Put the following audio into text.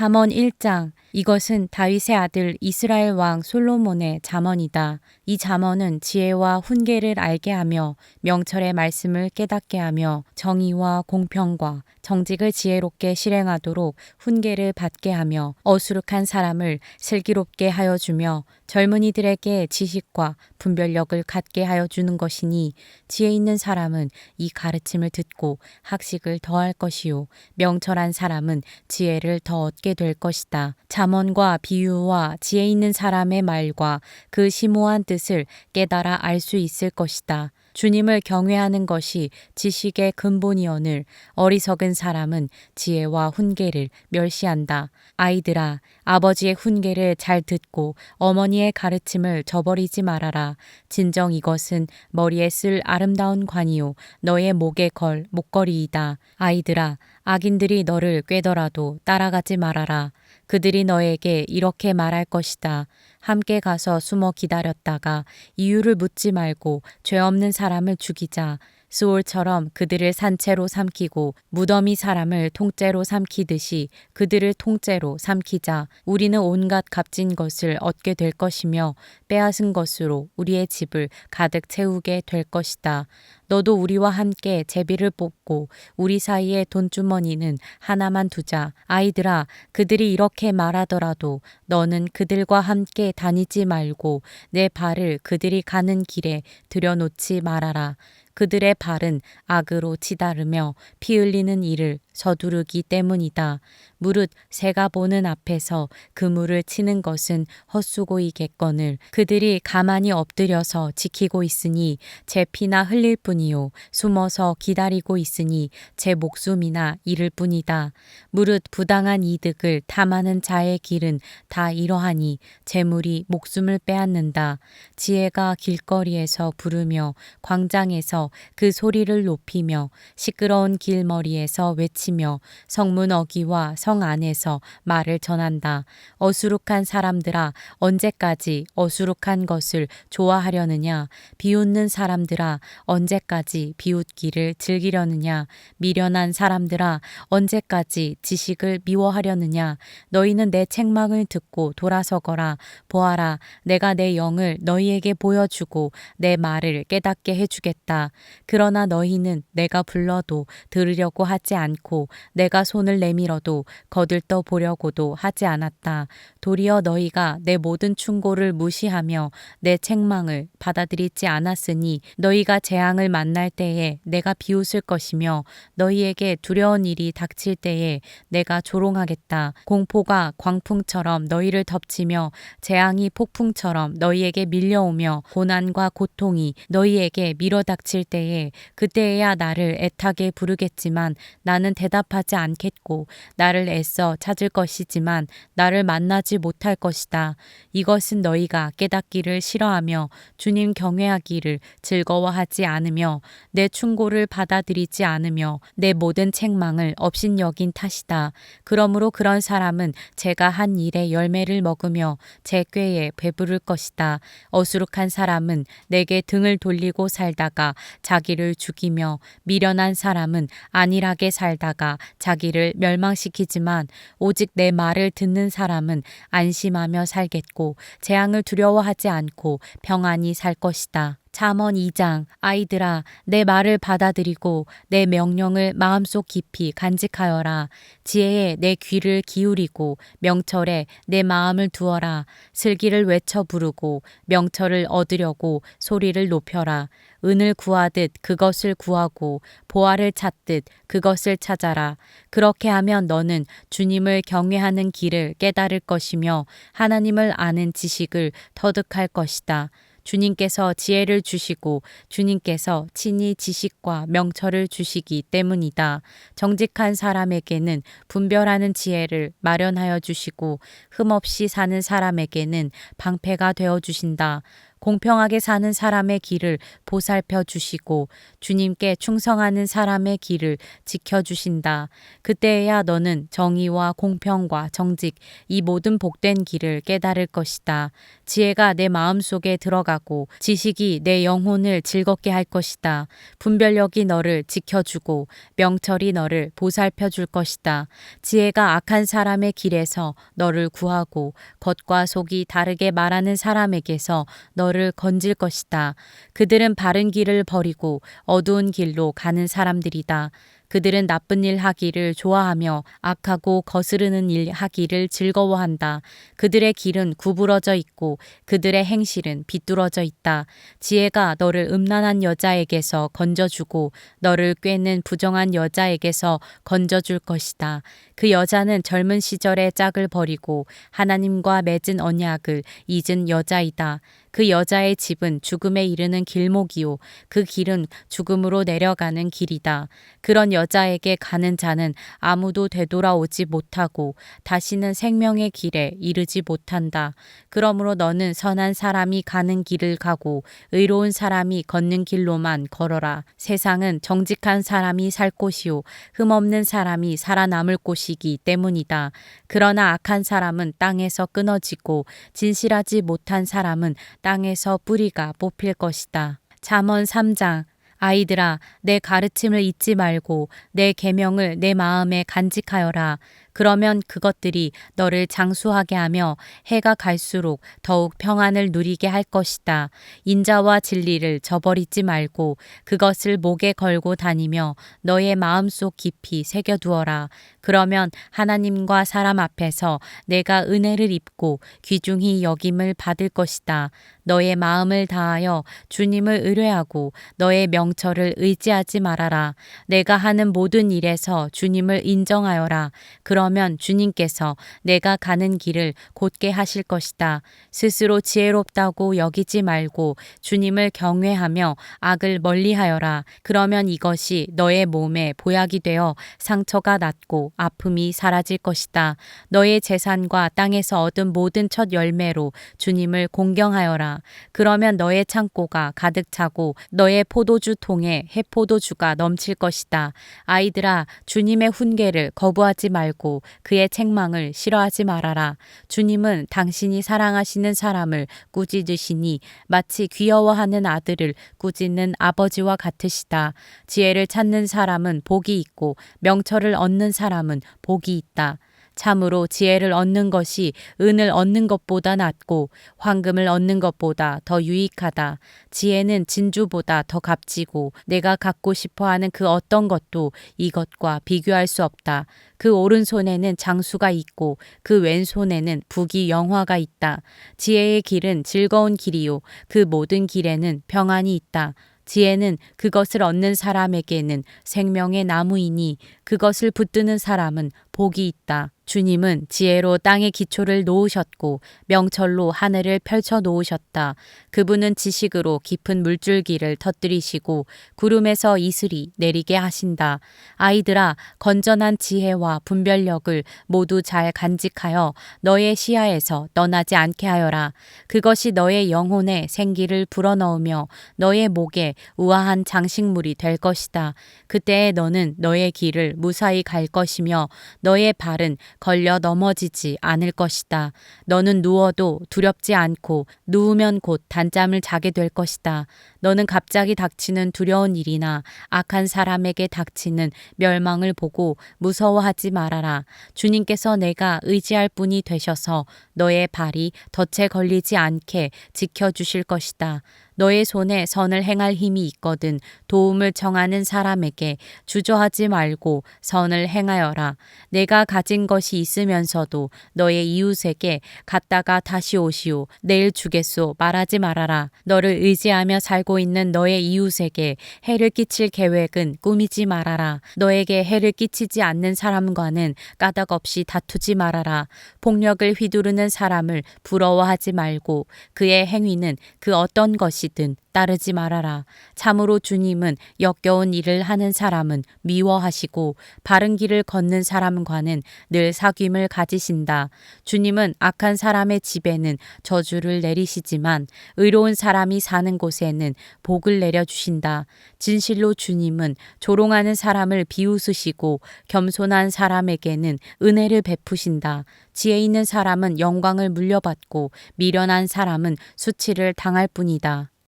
잠언 1장. 이것은 다윗의 아들 이스라엘 왕 솔로몬의 잠언이다. 이 잠언은 지혜와 훈계를 알게 하며 명철의 말씀을 깨닫게 하며 정의와 공평과 정직을 지혜롭게 실행하도록 훈계를 받게 하며 어수룩한 사람을 슬기롭게 하여 주며 젊은이들에게 지식과 분별력을 갖게 하여 주는 것이니 지혜 있는 사람은 이 가르침을 듣고 학식을 더할 것이요 명철한 사람은 지혜를 더 얻게 될 것이다. 잠언과 비유와 지혜 있는 사람의 말과 그 심오한 뜻을 깨달아 알 수 있을 것이다. 주님을 경외하는 것이 지식의 근본이오늘 어리석은 사람은 지혜와 훈계를 멸시한다. 아이들아, 아버지의 훈계를 잘 듣고 어머니의 가르침을 저버리지 말아라. 진정 이것은 머리에 쓸 아름다운 관이요 너의 목에 걸 목걸이이다. 아이들아, 악인들이 너를 꾀더라도 따라가지 말아라. 그들이 너에게 이렇게 말할 것이다. 함께 가서 숨어 기다렸다가 이유를 묻지 말고 죄 없는 사람을 죽이자. 스올처럼 그들을 산채로 삼키고 무더미 사람을 통째로 삼키듯이 그들을 통째로 삼키자. 우리는 온갖 값진 것을 얻게 될 것이며 빼앗은 것으로 우리의 집을 가득 채우게 될 것이다. 너도 우리와 함께 제비를 뽑고 우리 사이에 돈주머니는 하나만 두자. 아이들아, 그들이 이렇게 말하더라도 너는 그들과 함께 다니지 말고 내 발을 그들이 가는 길에 들여놓지 말아라. 그들의 발은 악으로 치다르며 피 흘리는 일을 서두르기 때문이다. 무릇 새가 보는 앞에서 그물을 치는 것은 헛수고이겠거늘 그들이 가만히 엎드려서 지키고 있으니 제 피나 흘릴 뿐이요 숨어서 기다리고 있으니 제 목숨이나 잃을 뿐이다. 무릇 부당한 이득을 탐하는 자의 길은 다 이러하니 재물이 목숨을 빼앗는다. 지혜가 길거리에서 부르며 광장에서 그 소리를 높이며 시끄러운 길머리에서 외치며 성문 어귀와 성 안에서 말을 전한다. 어수룩한 사람들아, 언제까지 어수룩한 것을 좋아하려느냐? 비웃는 사람들아, 언제까지 비웃기를 즐기려느냐? 미련한 사람들아, 언제까지 지식을 미워하려느냐? 너희는 내 책망을 듣고 돌아서거라. 보아라, 내가 내 영을 너희에게 보여주고 내 말을 깨닫게 해주겠다. 그러나 너희는 내가 불러도 들으려고 하지 않고 내가 손을 내밀어도 거들떠 보려고도 하지 않았다. 도리어 너희가 내 모든 충고를 무시하며 내 책망을 받아들이지 않았으니 너희가 재앙을 만날 때에 내가 비웃을 것이며 너희에게 두려운 일이 닥칠 때에 내가 조롱하겠다. 공포가 광풍처럼 너희를 덮치며 재앙이 폭풍처럼 너희에게 밀려오며 고난과 고통이 너희에게 밀어닥칠 때에 그때에야 나를 애타게 부르겠지만 나는 대답하지 않겠고 나를 애써 찾을 것이지만 나를 만나지 못할 것이다. 이것은 너희가 깨닫기를 싫어하며 주님 경외하기를 즐거워하지 않으며 내 충고를 받아들이지 않으며 내 모든 책망을 업신여긴 탓이다. 그러므로 그런 사람은 제가 한 일의 열매를 먹으며 제 꾀에 배부를 것이다. 어수룩한 사람은 내게 등을 돌리고 살다가 자기를 죽이며 미련한 사람은 안일하게 살다가 자기를 멸망시키지만 오직 내 말을 듣는 사람은 안심하며 살겠고 재앙을 두려워하지 않고 평안히 살 것이다. 잠언 2장. 아이들아, 내 말을 받아들이고 내 명령을 마음속 깊이 간직하여라. 지혜에 내 귀를 기울이고 명철에 내 마음을 두어라. 슬기를 외쳐 부르고 명철을 얻으려고 소리를 높여라. 은을 구하듯 그것을 구하고 보화를 찾듯 그것을 찾아라. 그렇게 하면 너는 주님을 경외하는 길을 깨달을 것이며 하나님을 아는 지식을 터득할 것이다. 주님께서 지혜를 주시고 주님께서 친히 지식과 명철을 주시기 때문이다. 정직한 사람에게는 분별하는 지혜를 마련하여 주시고 흠없이 사는 사람에게는 방패가 되어 주신다. 공평하게 사는 사람의 길을 보살펴 주시고 주님께 충성하는 사람의 길을 지켜주신다. 그때에야 너는 정의와 공평과 정직 이 모든 복된 길을 깨달을 것이다. 지혜가 내 마음속에 들어가고 지식이 내 영혼을 즐겁게 할 것이다. 분별력이 너를 지켜주고 명철이 너를 보살펴 줄 것이다. 지혜가 악한 사람의 길에서 너를 구하고 겉과 속이 다르게 말하는 사람에게서 너를 건질 것이다. 그들은 바른 길을 버리고 어두운 길로 가는 사람들이다. 그들은 나쁜 일 하기를 좋아하며 악하고 거스르는 일 하기를 즐거워한다. 그들의 길은 구부러져 있고 그들의 행실은 비뚤어져 있다. 지혜가 너를 음란한 여자에게서 건져주고 너를 꿰는 부정한 여자에게서 건져줄 것이다. 그 여자는 젊은 시절의 짝을 버리고 하나님과 맺은 언약을 잊은 여자이다. 그 여자의 집은 죽음에 이르는 길목이요 그 길은 죽음으로 내려가는 길이다. 그런 여자에게 가는 자는 아무도 되돌아오지 못하고 다시는 생명의 길에 이르지 못한다. 그러므로 너는 선한 사람이 가는 길을 가고 의로운 사람이 걷는 길로만 걸어라. 세상은 정직한 사람이 살 곳이요 흠없는 사람이 살아남을 곳이기 때문이다. 그러나 악한 사람은 땅에서 끊어지고 진실하지 못한 사람은 땅에서 뿌리가 뽑힐 것이다. 잠언 3장. 아이들아, 내 가르침을 잊지 말고 내 계명을 내 마음에 간직하여라. 그러면 그것들이 너를 장수하게 하며 해가 갈수록 더욱 평안을 누리게 할 것이다. 인자와 진리를 저버리지 말고 그것을 목에 걸고 다니며 너의 마음속 깊이 새겨두어라. 그러면 하나님과 사람 앞에서 내가 은혜를 입고 귀중히 여김을 받을 것이다. 너의 마음을 다하여 주님을 의뢰하고 너의 명철을 의지하지 말아라. 내가 하는 모든 일에서 주님을 인정하여라. 그러면 주님께서 내가 가는 길을 곧게 하실 것이다. 스스로 지혜롭다고 여기지 말고 주님을 경외하며 악을 멀리하여라. 그러면 이것이 너의 몸에 보약이 되어 상처가 낫고 아픔이 사라질 것이다. 너의 재산과 땅에서 얻은 모든 첫 열매로 주님을 공경하여라. 그러면 너의 창고가 가득 차고 너의 포도주 통에 해포도주가 넘칠 것이다. 아이들아, 주님의 훈계를 거부하지 말고 그의 책망을 싫어하지 말아라. 주님은 당신이 사랑하시는 사람을 꾸짖으시니 마치 귀여워하는 아들을 꾸짖는 아버지와 같으시다. 지혜를 찾는 사람은 복이 있고 명철을 얻는 사람은 복이 있다. 참으로 지혜를 얻는 것이 은을 얻는 것보다 낫고 황금을 얻는 것보다 더 유익하다. 지혜는 진주보다 더 값지고 내가 갖고 싶어하는 그 어떤 것도 이것과 비교할 수 없다. 그 오른손에는 장수가 있고 그 왼손에는 북이 영화가 있다. 지혜의 길은 즐거운 길이요 그 모든 길에는 평안이 있다. 지혜는 그것을 얻는 사람에게는 생명의 나무이니 그것을 붙드는 사람은 복이 있다. 주님은 지혜로 땅의 기초를 놓으셨고 명철로 하늘을 펼쳐 놓으셨다. 그분은 지식으로 깊은 물줄기를 터뜨리시고 구름에서 이슬이 내리게 하신다. 아이들아, 건전한 지혜와 분별력을 모두 잘 간직하여 너의 시야에서 떠나지 않게 하여라. 그것이 너의 영혼에 생기를 불어넣으며 너의 목에 우아한 장식물이 될 것이다. 그때에 너는 너의 길을 무사히 갈 것이며 너의 발은 걸려 넘어지지 않을 것이다. 너는 누워도 두렵지 않고 누우면 곧 단잠을 자게 될 것이다. 너는 갑자기 닥치는 두려운 일이나 악한 사람에게 닥치는 멸망을 보고 무서워하지 말아라. 주님께서 내가 의지할 분이 되셔서 너의 발이 덫에 걸리지 않게 지켜주실 것이다. 너의 손에 선을 행할 힘이 있거든 도움을 청하는 사람에게 주저하지 말고 선을 행하여라. 내가 가진 것이 있으면서도 너의 이웃에게 갔다가 다시 오시오. 내일 주겠소 말하지 말아라. 너를 의지하며 살고 있는 너의 이웃에게 해를 끼칠 계획은 꾸미지 말아라. 너에게 해를 끼치지 않는 사람과는 까닭없이 다투지 말아라. 폭력을 휘두르는 사람을 부러워하지 말고 그의 행위는 그 어떤 것이든 따르지 말아라. 참으로 주님은 역겨운 일을 하는 사람은 미워하시고 바른 길을 걷는 사람과는 늘 사귐을 가지신다. 주님은 악한 사람의 집에는 저주를 내리시지만 의로운 사람이 사는 곳에는 복을 내려주신다. 진실로 주님은 조롱하는 사람을 비웃으시고 겸손한 사람에게는 은혜를 베푸신다. 지혜 있는 사람은 영광을 물려받고 미련한 사람은 수치를 당할 뿐이다.